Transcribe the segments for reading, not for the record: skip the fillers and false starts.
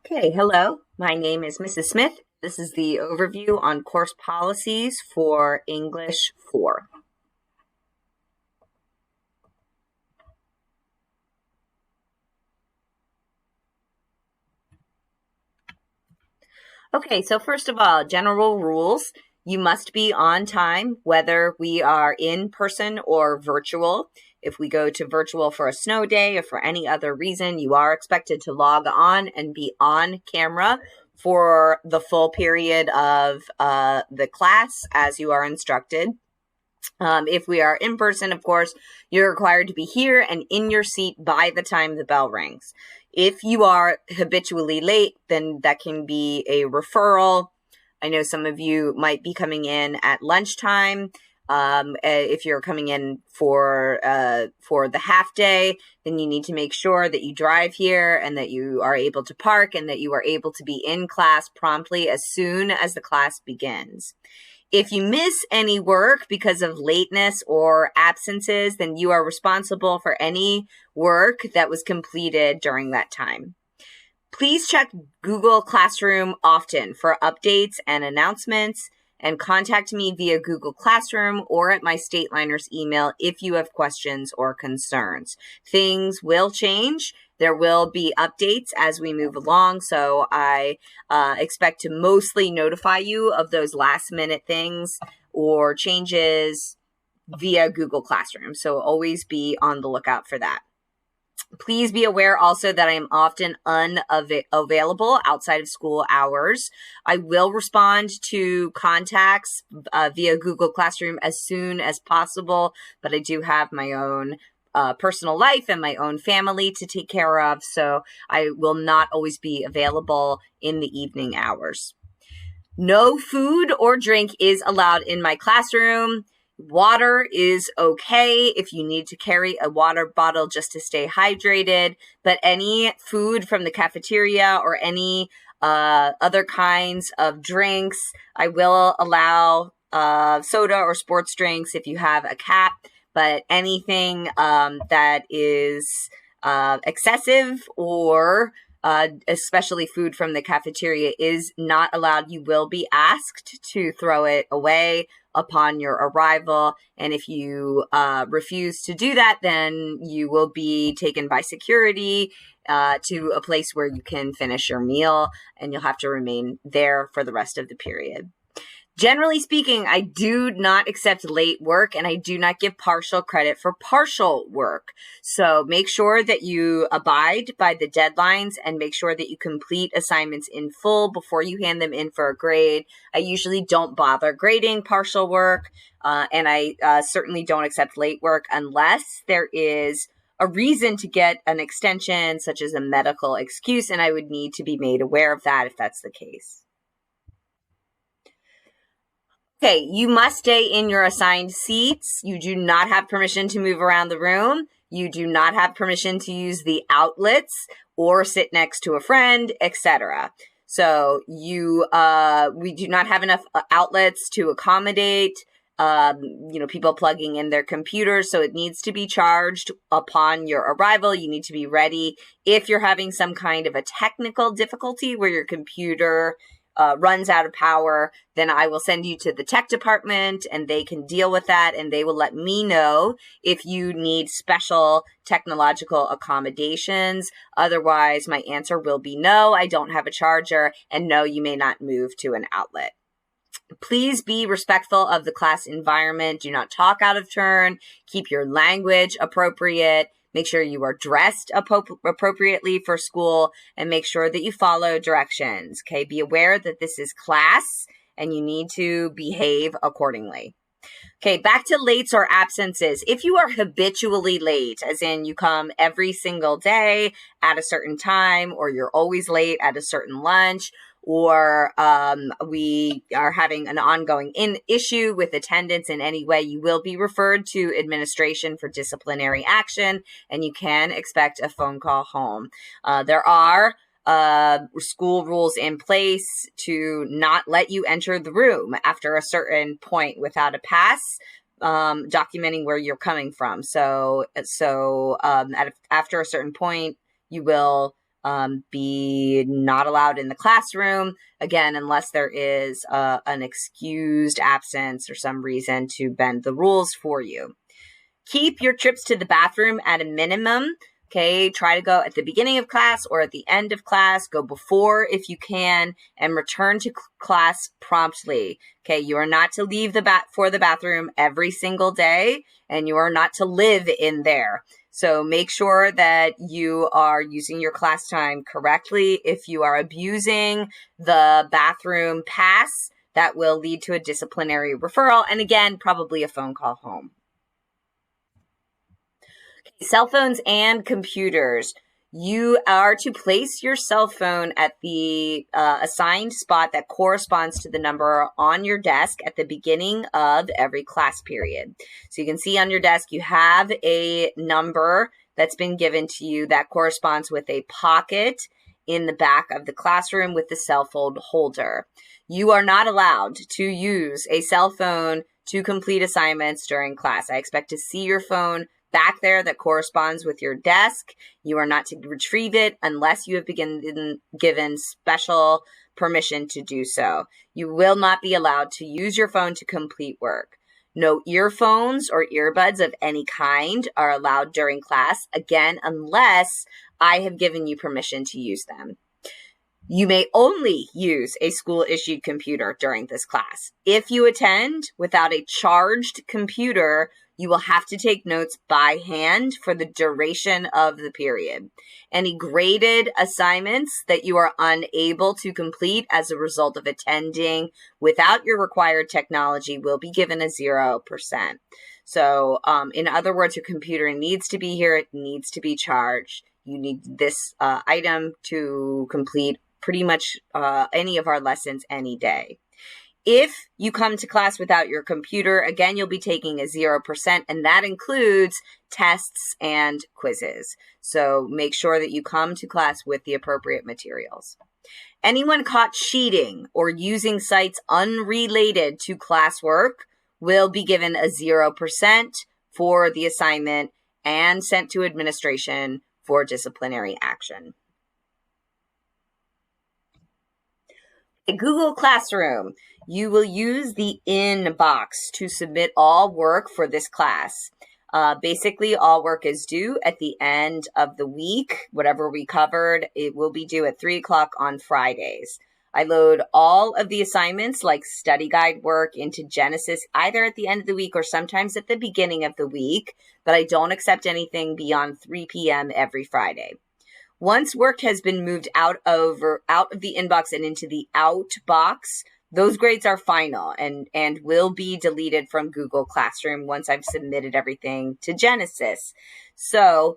Okay, hello. My name is Mrs. Smith. This is the overview on course policies for English 4. Okay, so first of all, general rules. You must be on time, whether we are in person or virtual. If we go to virtual for a snow day or for any other reason, you are expected to log on and be on camera for the full period of the class as you are instructed. If we are in person, of course, you're required to be here and in your seat by the time the bell rings. If you are habitually late, then that can be a referral. I know some of you might be coming in at lunchtime. If you're coming in for the half day, then you need to make sure that you drive here and that you are able to park and that you are able to be in class promptly as soon as the class begins. If you miss any work because of lateness or absences, then you are responsible for any work that was completed during that time. Please check Google Classroom often for updates and announcements, and contact me via Google Classroom or at my Stateliners email if you have questions or concerns. Things will change. There will be updates as we move along, so I expect to mostly notify you of those last-minute things or changes via Google Classroom, so always be on the lookout for that. Please be aware also that I am often unavailable outside of school hours. I will respond to contacts via Google Classroom as soon as possible, but I do have my own personal life and my own family to take care of, so I will not always be available in the evening hours. No food or drink is allowed in my classroom. Water is okay if you need to carry a water bottle just to stay hydrated, but any food from the cafeteria or any other kinds of drinks, I will allow soda or sports drinks if you have a cap, but anything that is excessive or especially food from the cafeteria is not allowed. You will be asked to throw it away upon your arrival, and if you refuse to do that, then you will be taken by security to a place where you can finish your meal, and you'll have to remain there for the rest of the period. Generally speaking, I do not accept late work, and I do not give partial credit for partial work. So make sure that you abide by the deadlines and make sure that you complete assignments in full before you hand them in for a grade. I usually don't bother grading partial work, and I certainly don't accept late work unless there is a reason to get an extension, such as a medical excuse, and I would need to be made aware of that if that's the case. Okay, you must stay in your assigned seats. You do not have permission to move around the room. You do not have permission to use the outlets or sit next to a friend, etc. So we do not have enough outlets to accommodate people plugging in their computers, so it needs to be charged upon your arrival. You need to be ready. If you're having some kind of a technical difficulty where your computer runs out of power, then I will send you to the tech department and they can deal with that, and they will let me know if you need special technological accommodations. Otherwise, my answer will be no, I don't have a charger, and no, you may not move to an outlet. Please be respectful of the class environment. Do not talk out of turn. Keep your language appropriate. Make sure you are dressed appropriately for school, and make sure that you follow directions. Okay, be aware that this is class and you need to behave accordingly. Okay, back to lates or absences. If you are habitually late, as in you come every single day at a certain time, or you're always late at a certain lunch, or we are having an ongoing issue with attendance in any way, you will be referred to administration for disciplinary action, and you can expect a phone call home. There are school rules in place to not let you enter the room after a certain point without a pass, documenting where you're coming from. So after a certain point, you will be not allowed in the classroom, again, unless there is an excused absence or some reason to bend the rules for you. Keep your trips to the bathroom at a minimum. Okay, try to go at the beginning of class or at the end of class. Go before if you can, and return to class promptly. Okay, you are not to leave for the bathroom every single day, and you are not to live in there. So make sure that you are using your class time correctly. If you are abusing the bathroom pass, that will lead to a disciplinary referral, and again, probably a phone call home. Cell phones and computers. You are to place your cell phone at the assigned spot that corresponds to the number on your desk at the beginning of every class period. So you can see on your desk, you have a number that's been given to you that corresponds with a pocket in the back of the classroom with the cell phone holder. You are not allowed to use a cell phone to complete assignments during class. I expect to see your phone back there that corresponds with your desk. You are not to retrieve it unless you have been given special permission to do so. You will not be allowed to use your phone to complete work. No earphones or earbuds of any kind are allowed during class, again, unless I have given you permission to use them. You may only use a school-issued computer during this class. If you attend without a charged computer, you will have to take notes by hand for the duration of the period. Any graded assignments that you are unable to complete as a result of attending without your required technology will be given a 0%. So, in other words, your computer needs to be here. It needs to be charged. You need this item to complete pretty much any of our lessons any day. If you come to class without your computer, again, you'll be taking a 0%, and that includes tests and quizzes. So make sure that you come to class with the appropriate materials. Anyone caught cheating or using sites unrelated to classwork will be given a 0% for the assignment and sent to administration for disciplinary action. Google Classroom. You will use the inbox to submit all work for this class. Basically, all work is due at the end of the week. Whatever we covered, it will be due at 3 o'clock on Fridays. I load all of the assignments like study guide work into Genesis either at the end of the week or sometimes at the beginning of the week, but I don't accept anything beyond 3 p.m. every Friday. Once work has been moved out of the inbox and into the out box, those grades are final and will be deleted from Google Classroom once I've submitted everything to Genesis. So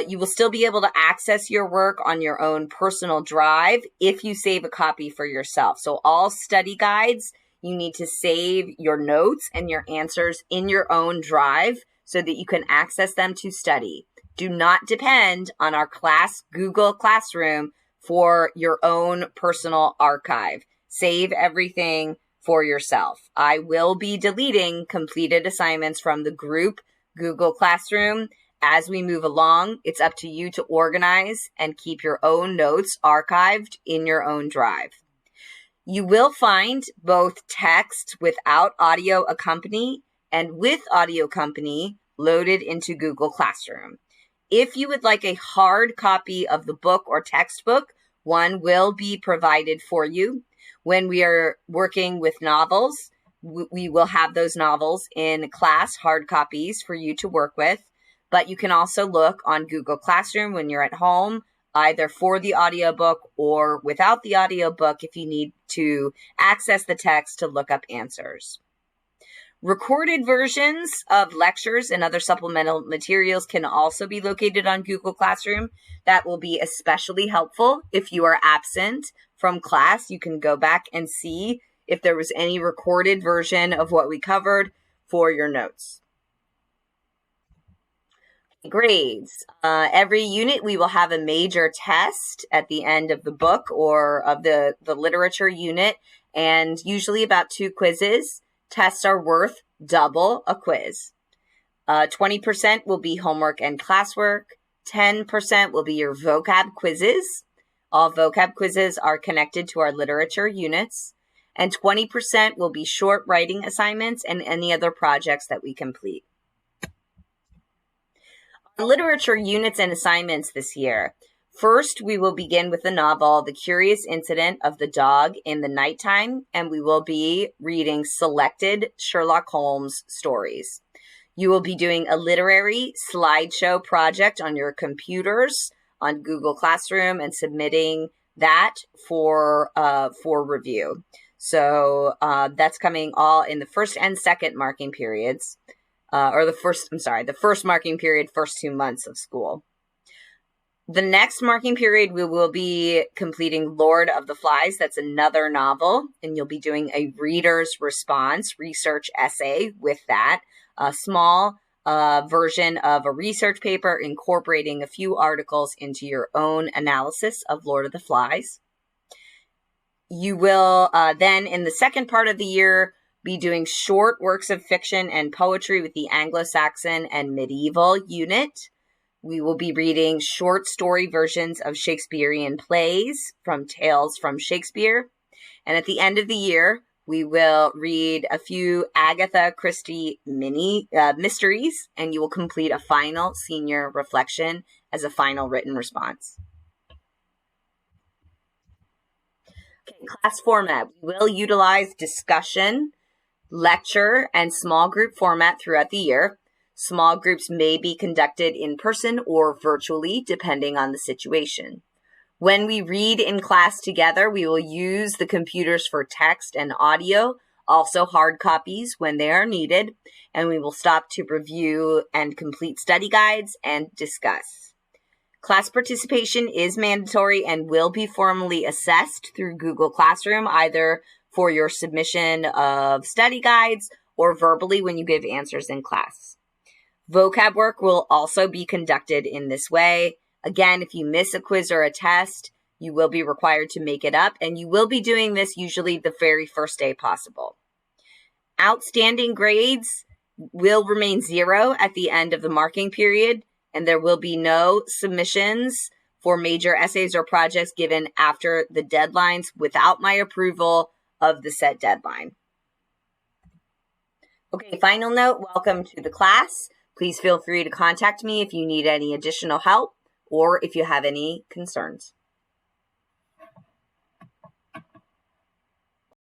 you will still be able to access your work on your own personal drive if you save a copy for yourself. So all study guides, you need to save your notes and your answers in your own drive so that you can access them to study. Do not depend on our class Google Classroom for your own personal archive. Save everything for yourself. I will be deleting completed assignments from the group Google Classroom as we move along. It's up to you to organize and keep your own notes archived in your own drive. You will find both text without audio accompany and with audio accompany loaded into Google Classroom. If you would like a hard copy of the book or textbook, one will be provided for you. When we are working with novels, we will have those novels in class, hard copies for you to work with. But you can also look on Google Classroom when you're at home, either for the audiobook or without the audiobook if you need to access the text to look up answers. Recorded versions of lectures and other supplemental materials can also be located on Google Classroom. That will be especially helpful if you are absent from class. You can go back and see if there was any recorded version of what we covered for your notes. Grades. Every unit we will have a major test at the end of the book or of the literature unit, and usually about 2 quizzes. Tests are worth double a quiz. 20% will be homework and classwork. 10% will be your vocab quizzes. All vocab quizzes are connected to our literature units. And 20% will be short writing assignments and any other projects that we complete. Our literature units and assignments this year. First, we will begin with the novel, The Curious Incident of the Dog in the Nighttime, and we will be reading selected Sherlock Holmes stories. You will be doing a literary slideshow project on your computers on Google Classroom and submitting that for review. So that's coming all in the first and second marking periods, the first marking period, first 2 months of school. The next marking period, we will be completing Lord of the Flies. That's another novel, and you'll be doing a reader's response research essay with that. A small version of a research paper incorporating a few articles into your own analysis of Lord of the Flies. You will then, in the second part of the year, be doing short works of fiction and poetry with the Anglo-Saxon and medieval unit. We will be reading short story versions of Shakespearean plays from Tales from Shakespeare. And at the end of the year, we will read a few Agatha Christie mini mysteries, and you will complete a final senior reflection as a final written response. Okay, class format. We will utilize discussion, lecture, and small group format throughout the year. Small groups may be conducted in person or virtually, depending on the situation. When we read in class together, we will use the computers for text and audio, also hard copies when they are needed, and we will stop to review and complete study guides and discuss. Class participation is mandatory and will be formally assessed through Google Classroom, either for your submission of study guides or verbally when you give answers in class. Vocab work will also be conducted in this way. Again, if you miss a quiz or a test, you will be required to make it up, and you will be doing this usually the very first day possible. Outstanding grades will remain 0 at the end of the marking period, and there will be no submissions for major essays or projects given after the deadlines without my approval of the set deadline. Okay, final note, welcome to the class. Please feel free to contact me if you need any additional help or if you have any concerns.